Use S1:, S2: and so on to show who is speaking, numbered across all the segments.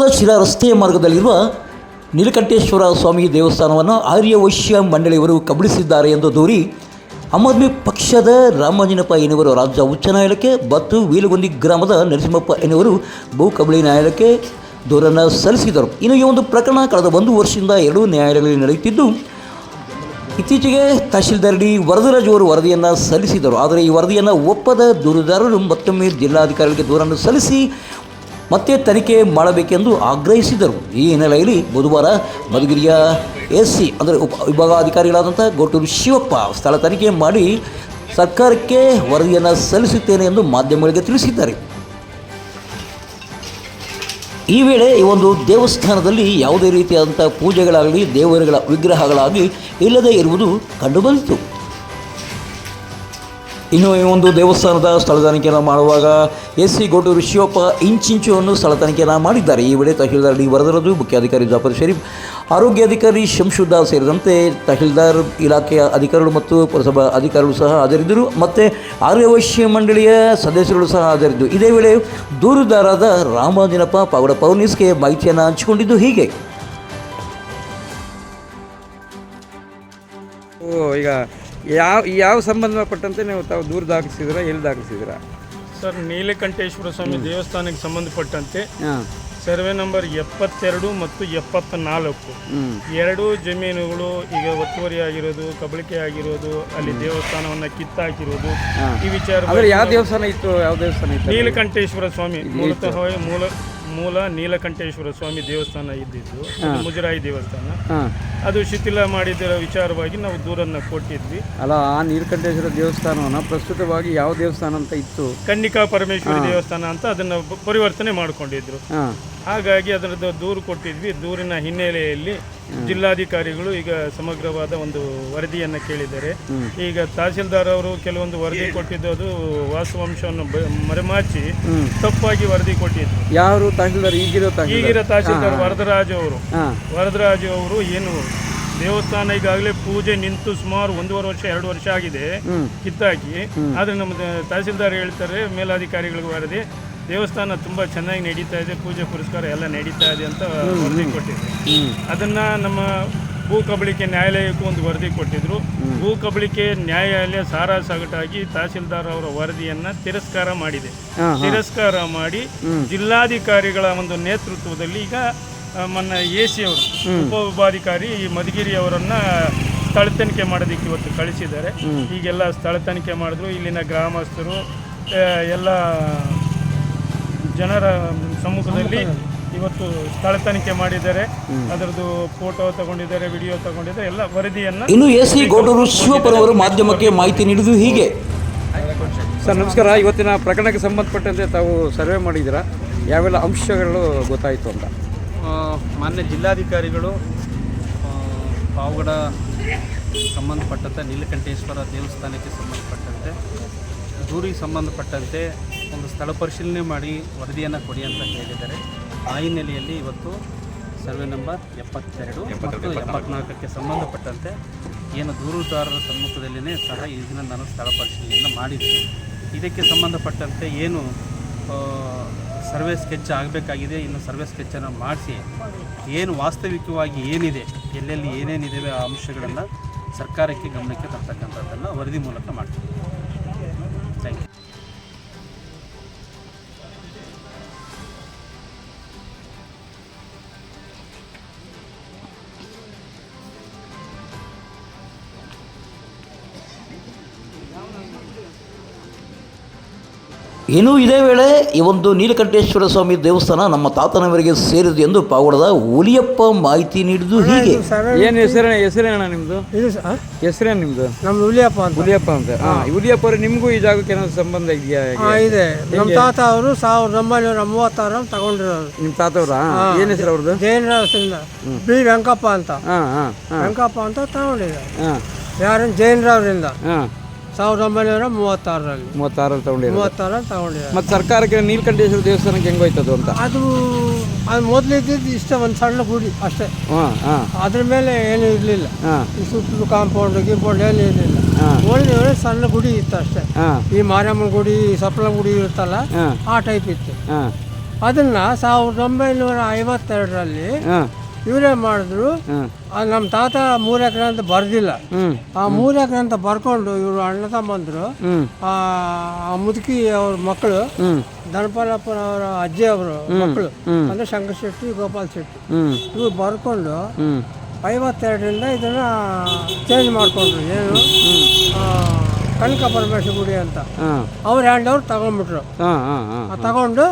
S1: ಪಟ್ಟಣದ ಶಿರಾ ರಸ್ತೆಯ ಮಾರ್ಗದಲ್ಲಿರುವ ನೀಲಕಂಠೇಶ್ವರ ಸ್ವಾಮಿ ದೇವಸ್ಥಾನವನ್ನು ಆರ್ಯವೈಶ್ಯ ಮಂಡಳಿಯವರು ಕಬಳಿಸಿದ್ದಾರೆ ಎಂದು ದೂರಿ ಆಮ್ ಆದ್ಮಿ ಪಕ್ಷದ ರಾಮಾಂಜನಪ್ಪ ಎನ್ನುವರು ರಾಜ್ಯ ಉಚ್ಚ ನ್ಯಾಯಾಲಯಕ್ಕೆ ಮತ್ತು ವೀಲಗುಂದಿ ಗ್ರಾಮದ ನರಸಿಂಹಪ್ಪ ಎನ್ನುವರು ಭೂ ಕಬಳಿ ನ್ಯಾಯಾಲಯಕ್ಕೆ ದೂರನ್ನು ಸಲ್ಲಿಸಿದರು. ಇನ್ನು ಈ ಒಂದು ಪ್ರಕರಣ ಕಳೆದ 1 ವರ್ಷದಿಂದ 2 ನ್ಯಾಯಾಲಯಗಳಲ್ಲಿ ನಡೆಯುತ್ತಿದ್ದು, ಇತ್ತೀಚೆಗೆ ತಹಶೀಲ್ದಾರ್ ಡಿ ವರದರಾಜ್ ಅವರು ವರದಿಯನ್ನು ಸಲ್ಲಿಸಿದರು. ಆದರೆ ಈ ವರದಿಯನ್ನು ಒಪ್ಪದ ದೂರುದಾರರು ಮತ್ತೊಮ್ಮೆ ಜಿಲ್ಲಾಧಿಕಾರಿಗಳಿಗೆ ದೂರನ್ನು ಸಲ್ಲಿಸಿ ಮತ್ತೆ ತನಿಖೆ ಮಾಡಬೇಕೆಂದು ಆಗ್ರಹಿಸಿದರು. ಈ ಹಿನ್ನೆಲೆಯಲ್ಲಿ ಬುಧವಾರ ಮಧುಗಿರಿಯ ಎಸ್ಸಿ ಅಂದರೆ ವಿಭಾಗಾಧಿಕಾರಿಗಳಾದಂಥ ಗೋಟೂರು ಶಿವಪ್ಪ ಸ್ಥಳ ತನಿಖೆ ಮಾಡಿ ಸರ್ಕಾರಕ್ಕೆ ವರದಿಯನ್ನು ಸಲ್ಲಿಸುತ್ತೇನೆ ಎಂದು ಮಾಧ್ಯಮಗಳಿಗೆ ತಿಳಿಸಿದ್ದಾರೆ. ಈ ವೇಳೆ ಈ ಒಂದು ದೇವಸ್ಥಾನದಲ್ಲಿ ಯಾವುದೇ ರೀತಿಯಾದಂಥ ಪೂಜೆಗಳಾಗಲಿ ದೇವರುಗಳ ವಿಗ್ರಹಗಳಾಗಲಿ ಇಲ್ಲದೇ ಇರುವುದು ಕಂಡುಬಂದಿತು. ಇನ್ನು ಈ ಒಂದು ದೇವಸ್ಥಾನದ ಸ್ಥಳ ತನಿಖೆಯನ್ನು ಮಾಡುವಾಗ ಎಸ್ಸಿ ಗೋಟೂರು ಶಿವಪ್ಪ ಇಂಚಿಂಚುವನ್ನು ಸ್ಥಳ ತನಿಖೆಯನ್ನು ಮಾಡಿದ್ದಾರೆ. ಈ ವೇಳೆ ತಹಶೀಲ್ದಾರ್ ಡಿ ವರದರಾಜು, ಮುಖ್ಯಾಧಿಕಾರಿ ಜಾಫರ್ ಶರೀಫ್, ಆರೋಗ್ಯಾಧಿಕಾರಿ ಶಂಶುದ್ದಾ ಸೇರಿದಂತೆ ತಹಶೀಲ್ದಾರ್ ಇಲಾಖೆಯ ಅಧಿಕಾರಿಗಳು ಮತ್ತು ಪುರಸಭಾ ಅಧಿಕಾರಿಗಳು ಸಹ ಹಾಜರಿದ್ದರು. ಮತ್ತು ಆರ್ಯವೈಶ್ಯ ಮಂಡಳಿಯ ಸದಸ್ಯರು ಸಹ ಹಾಜರಿದ್ದು, ಇದೇ ವೇಳೆ ದೂರುದಾರರಾದ ರಾಮಾಂಜನಪ್ಪ ಪಾವಡ ಪೌರ್ನಿಸ್ಗೆ ಮಾಹಿತಿಯನ್ನು ಹಂಚಿಕೊಂಡಿದ್ದು ಹೀಗೆ.
S2: ಈಗ ಯಾವ ಸಂಬಂಧಪಟ್ಟಂತೆ ನೀವು ತಾವು ದೂರು ದಾಖಲಿಸಿದ್ರ, ಎಲ್ಲಿ ದಾಖಲಿಸಿದ್ರ?
S3: ಸರ್, ನೀಲಕಂಠೇಶ್ವರ ಸ್ವಾಮಿ ದೇವಸ್ಥಾನಕ್ಕೆ ಸಂಬಂಧಪಟ್ಟಂತೆ ಸರ್ವೆ ನಂಬರ್ 72 ಮತ್ತು 74 2 ಜಮೀನುಗಳು ಈಗ ಒತ್ತುವರಿ ಆಗಿರೋದು, ಕಬಳಿಕೆ ಆಗಿರೋದು, ಅಲ್ಲಿ ದೇವಸ್ಥಾನವನ್ನು ಕಿತ್ತಾಕಿರೋದು, ಈ ವಿಚಾರ
S2: ಯಾವ ದೇವಸ್ಥಾನ ಇತ್ತು? ಯಾವ ದೇವಸ್ಥಾನ ಇತ್ತು?
S3: ನೀಲಕಂಠೇಶ್ವರ ಸ್ವಾಮಿ ಮೂಲ ನೀಲಕಂಠೇಶ್ವರ ಸ್ವಾಮಿ ದೇವಸ್ಥಾನ ಇದ್ದಿದ್ದು, ಮುಜರಾಯಿ ದೇವಸ್ಥಾನ. ಅದು ಶಿಥಿಲ ಮಾಡಿದಿರೋ ವಿಚಾರವಾಗಿ ನಾವು ದೂರನ್ನು ಕೊಟ್ಟಿದ್ವಿ.
S2: ಅಲ್ಲ, ಆ ನೀಲಕಂಠೇಶ್ವರ ದೇವಸ್ಥಾನವನ್ನು ಪ್ರಸ್ತುತವಾಗಿ ಯಾವ ದೇವಸ್ಥಾನ ಅಂತ ಇತ್ತು?
S3: ಕನ್ನಿಕಾ ಪರಮೇಶ್ವರಿ ದೇವಸ್ಥಾನ ಅಂತ ಅದನ್ನು ಪರಿವರ್ತನೆ ಮಾಡಿಕೊಂಡಿದ್ರು. ಹಾಗಾಗಿ ಅದರದ್ದು ದೂರು ಕೊಟ್ಟಿದ್ವಿ. ದೂರಿನ ಹಿನ್ನೆಲೆಯಲ್ಲಿ ಜಿಲ್ಲಾಧಿಕಾರಿಗಳು ಈಗ ಸಮಗ್ರವಾದ ಒಂದು ವರದಿಯನ್ನು ಕೇಳಿದ್ದಾರೆ. ಈಗ ತಹಸೀಲ್ದಾರ್ ಅವರು ಕೆಲವೊಂದು ವರದಿ ಕೊಟ್ಟಿದ್ದು ಅದು ವಾಸ್ತವಾಂಶವನ್ನು ಮರೆಮಾಚಿ ತಪ್ಪಾಗಿ ವರದಿ ಕೊಟ್ಟಿದ್ರು.
S2: ಯಾರು ತಹಸೀಲ್ದಾರ್? ಈಗಿರೋ
S3: ತಹಸೀಲ್ದಾರ್ ವರದರಾಜು ಅವರು ಏನು ದೇವಸ್ಥಾನ ಈಗಾಗಲೇ ಪೂಜೆ ನಿಂತು ಸುಮಾರು 1.5 ವರ್ಷ 2 ವರ್ಷ ಆಗಿದೆ ಕಿತ್ತಾಕಿ. ಆದರೆ ನಮ್ಮ ತಹಸೀಲ್ದಾರ್ ಹೇಳ್ತಾರೆ, ಮೇಲಾಧಿಕಾರಿಗಳಿಗೆ ವರದಿ ದೇವಸ್ಥಾನ ತುಂಬ ಚೆನ್ನಾಗಿ ನಡೀತಾ ಇದೆ, ಪೂಜೆ ಪುರಸ್ಕಾರ ಎಲ್ಲ ನಡೀತಾ ಇದೆ ಅಂತ ವರದಿ ಕೊಟ್ಟಿದ್ರು. ಅದನ್ನು ನಮ್ಮ ಭೂ ಕಬಳಿಕೆ ನ್ಯಾಯಾಲಯಕ್ಕೂ ಒಂದು ವರದಿ ಕೊಟ್ಟಿದ್ರು. ಭೂ ಕಬಳಿಕೆ ನ್ಯಾಯಾಲಯ ಸಾರಾಸಗಟಾಗಿ ತಹಸೀಲ್ದಾರ್ ಅವರ ವರದಿಯನ್ನು ತಿರಸ್ಕಾರ ಮಾಡಿದೆ. ತಿರಸ್ಕಾರ ಮಾಡಿ ಜಿಲ್ಲಾಧಿಕಾರಿಗಳ ಒಂದು ನೇತೃತ್ವದಲ್ಲಿ ಈಗ ಮೊನ್ನೆ ಎಸಿ ಅವರು ಉಪವಿಭಾಗಾಧಿಕಾರಿ ಮಧುಗಿರಿ ಅವರನ್ನು ಸ್ಥಳ ತನಿಖೆ ಮಾಡೋದಕ್ಕೆ ಇವತ್ತು ಕಳಿಸಿದ್ದಾರೆ. ಈಗೆಲ್ಲ ಸ್ಥಳ ತನಿಖೆ ಮಾಡಿದ್ರು. ಇಲ್ಲಿನ ಗ್ರಾಮಸ್ಥರು ಎಲ್ಲ ಜನರ ಸಮ್ಮುಖದಲ್ಲಿ ಇವತ್ತು ಸ್ಥಳ ತನಿಖೆ ಮಾಡಿದ್ದಾರೆ. ಅದರದ್ದು ಫೋಟೋ ತಗೊಂಡಿದ್ದಾರೆ, ವಿಡಿಯೋ ತಗೊಂಡಿದ್ದಾರೆ, ಎಲ್ಲ ವರದಿಯನ್ನು.
S1: ಇನ್ನು ಎಸಿ ಗೋಟೂರು ಶಿವಪ್ಪರವರು ಮಾಧ್ಯಮಕ್ಕೆ ಮಾಹಿತಿ ನೀಡಿದ್ದು ಹೀಗೆ.
S2: ಸರ್ ನಮಸ್ಕಾರ. ಇವತ್ತಿನ ಪ್ರಕರಣಕ್ಕೆ ಸಂಬಂಧಪಟ್ಟಂತೆ ತಾವು ಸರ್ವೆ ಮಾಡಿದ್ದೀರಾ, ಯಾವೆಲ್ಲ ಅಂಶಗಳು ಗೊತ್ತಾಯಿತು ಅಂತ?
S4: ಮಾನ್ಯ ಜಿಲ್ಲಾಧಿಕಾರಿಗಳು ಪಾವಗಡ ಸಂಬಂಧಪಟ್ಟಂತೆ ನೀಲಕಂಠೇಶ್ವರ ದೇವಸ್ಥಾನಕ್ಕೆ ಸಂಬಂಧಪಟ್ಟಂತೆ ದೂರಿಗೆ ಸಂಬಂಧಪಟ್ಟಂತೆ ಒಂದು ಸ್ಥಳ ಪರಿಶೀಲನೆ ಮಾಡಿ ವರದಿಯನ್ನು ಕೊಡಿ ಅಂತ ಹೇಳಿದ್ದಾರೆ. ಆ ಹಿನ್ನೆಲೆಯಲ್ಲಿ ಇವತ್ತು ಸರ್ವೆ ನಂಬರ್ 72 ಮತ್ತು 74ಕ್ಕೆ ಸಂಬಂಧಪಟ್ಟಂತೆ ಏನು ದೂರುದಾರರ ಸಮ್ಮುಖದಲ್ಲಿಯೇ ಸಹ ಇದನ್ನು ನಾನು ಸ್ಥಳ ಪರಿಶೀಲನೆಯನ್ನು ಮಾಡಿದ್ದೀನಿ. ಇದಕ್ಕೆ ಸಂಬಂಧಪಟ್ಟಂತೆ ಏನು ಸರ್ವೆ ಸ್ಕೆಚ್ ಆಗಬೇಕಾಗಿದೆ, ಇನ್ನು ಸರ್ವೆ ಸ್ಕೆಚ್ಚನ್ನು ಮಾಡಿಸಿ ಏನು ವಾಸ್ತವಿಕವಾಗಿ ಏನಿದೆ, ಎಲ್ಲೆಲ್ಲಿ ಏನೇನಿದೆ ಆ ಅಂಶಗಳನ್ನು ಸರ್ಕಾರಕ್ಕೆ ಗಮನಕ್ಕೆ ತರ್ತಕ್ಕಂಥದ್ದನ್ನು ವರದಿ ಮೂಲಕ ಮಾಡ್ತೀವಿ. Thank you.
S1: ಇನ್ನು ಇದೇ ವೇಳೆ ಈ ಒಂದು ನೀಲಕಂಠೇಶ್ವರ ಸ್ವಾಮಿ ದೇವಸ್ಥಾನ ನಮ್ಮ ತಾತನವರಿಗೆ ಸೇರಿದೆ ಎಂದು ಪಾವಗಡದ ಹುಲಿಯಪ್ಪ ಮಾಹಿತಿ ನೀಡಿದ್ದು ಹೀಗೆ.
S2: ಏನು ಹೆಸರೇನ ನಿಮ್ಮದು? ಹೆಸರೇನು ನಿಮ್ಮದು?
S5: ನಮ್ದು ಹುಲಿಯಪ್ಪ ಅಂತ.
S2: ಹುಲಿಯಪ್ಪ ಅಂತ. ಹುಲಿಯಪ್ಪ ಅವರು ನಿಮಗೂ ಈ ಜಾಗಕ್ಕೆ ಏನಾದ್ರು ಸಂಬಂಧ ಇದೆಯಾ?
S5: ಇದೆ. ನಮ್ಮ ತಾತ ಅವರು 1936 ತಗೊಂಡಿರೋರು.
S2: ನಿಮ್ಮ ತಾತವ್ರ ಏನು ಹೆಸರು ಅವ್ರದ್ದು?
S5: ಜೈನರಾವ್ಸಿಂದ ಬಿ ವೆಂಕಪ್ಪ ಅಂತ. ವೆಂಕಪ್ಪ ಅಂತ ತಗೊಂಡಿದ್ದಾರೆ. ಯಾರು? ಜೈನರಾವ್ರಿಂದ 1936 ತಗೊಂಡಿದ್ದಾರೆ.
S2: ಮತ್ತು ಸರ್ಕಾರಕ್ಕೆ ನೀಲಕಂಠೇಶ್ವರ ದೇವಸ್ಥಾನಕ್ಕೆ ಹೆಂಗೋಯ್ತದು ಅಂತ?
S5: ಅದು ಮೊದಲು ಇದ್ದಿದ್ದು ಇಷ್ಟೇ, ಒಂದು ಸಣ್ಣ ಗುಡಿ ಅಷ್ಟೇ. ಅದ್ರ ಮೇಲೆ ಏನೂ ಇರಲಿಲ್ಲ. ಸುತ್ತಲೂ ಕಾಂಪೌಂಡ್ ಗಿಂಪೌಂಡ್ ಏನು ಇರಲಿಲ್ಲ. ಒಳ್ಳೆ ಸಣ್ಣ ಗುಡಿ ಇತ್ತು ಅಷ್ಟೇ. ಈ ಮಾರಮ್ಮನ ಗುಡಿ, ಸಪ್ಲ ಗುಡಿ ಇರುತ್ತಲ್ಲ, ಆ ಟೈಪ್ ಇತ್ತು. ಅದನ್ನು 1952ರಲ್ಲಿ ಇವರೇ ಮಾಡಿದ್ರು. ನಮ್ಮ ತಾತ 3 ಎಕರೆ ಅಂತ ಬರ್ದಿಲ್ಲ. ಆ 3 ಎಕರೆ ಅಂತ ಬರ್ಕೊಂಡು ಇವರು ಅಣ್ಣ ತಮ್ಮಂದ್ರು, ಆ ಮುದುಕಿ ಅವ್ರ ಮಕ್ಕಳು, ಧನಪಾಲಪ್ಪನವರ ಅಜ್ಜಿ ಅವರು ಮಕ್ಕಳು ಅಂದರೆ ಶಂಕರ್ ಶೆಟ್ಟಿ, ಗೋಪಾಲ್ ಶೆಟ್ಟಿ, ಇವ್ರು ಬರ್ಕೊಂಡು 52ರಿಂದ ಇದನ್ನ ಚೇಂಜ್ ಮಾಡಿಕೊಂಡ್ರು. ಏನು ಕನಕ ಪರಮೇಶ್ವರ ಗುಡಿ ಅಂತ ಅವ್ರ ಹ್ಯಾಂಡ್ ಅವ್ರು ತಗೊಂಡ್ಬಿಟ್ರು. ತಗೊಂಡು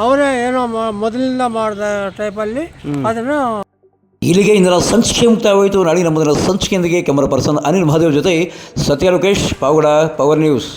S5: ಅವರೇ ಏನೋ ಮೊದಲಿಂದ ಮಾಡಿದ ಟೈಪಲ್ಲಿ ಅದನ್ನು.
S1: ಇಲ್ಲಿಗೆ ಇಂದಿನ ಸಂಚಿಕೆ ಮುಕ್ತಾಯವಾಯಿತು. ನಾಳೆ ನಮ್ಮದರ ಸಂಚಿಕೆಯೊಂದಿಗೆ ಕ್ಯಾಮರಾ ಪರ್ಸನ್ ಅನಿಲ್ ಮಹಾದೇವ್ ಜೊತೆ ಸತ್ಯ ಲೋಕೇಶ್, ಪಾವಗಡ, ಪವರ್ ನ್ಯೂಸ್.